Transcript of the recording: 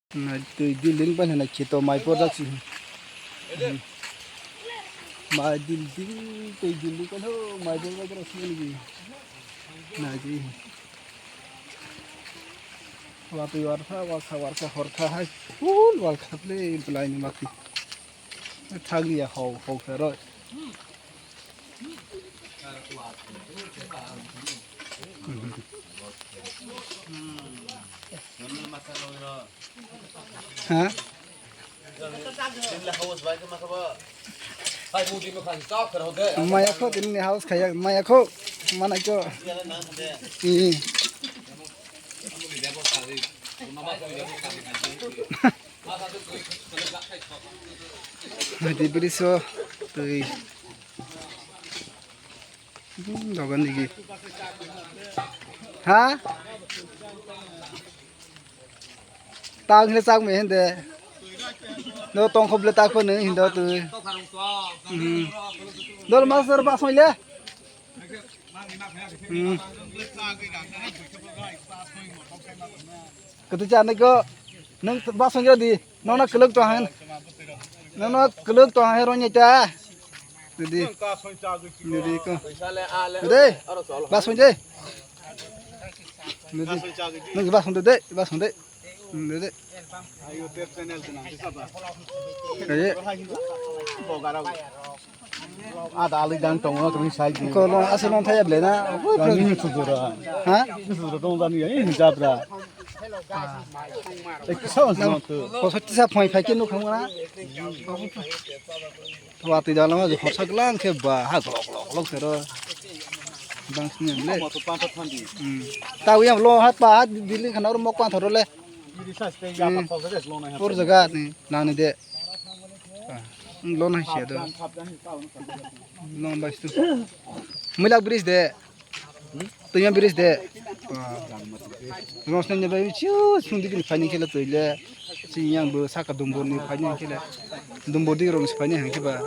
Nah, di link pan na chito mai production. Mai dinding dinding kan ho mai production ni. Nah, ji. Waktu warsa horka hai. Full warka ple pelai ni mati. Thagi ya hau kero. Hah? Maya kho tin ni house khaya maya kho mana ko di beri so tui dogan digi ha tang le sang me hende no tong khob le ta ko ne hindo tui dol master ba soile ketujuh nih ko neng basong jadi nona keluk tuh han nona keluk tuh heronya cah jadi ko jadi basong jadi neng basong deh jadi ayo tep channel tuh nanti siapa ada alih dan tongol kami saja kalau asal non thaya bela ini sudara ha sudara dong dan ini jabra Kosoti sa point five kilo kamu na? Waktu dalam aja kosak lang ke bah, lok sero, bang sini le. Tahu yang lo hat bah, dili kan orang mau kuat thoro le. Pur jaga nih, nani de. Lo nasi ada. Lo bas tu. Milak bridge de. Tu yang bridge de. Rosnya nyebai ciu, sundi kini fani kela tu ile, si yang bersaka dombor ni fani kela, dombor di rong fani hang kiba.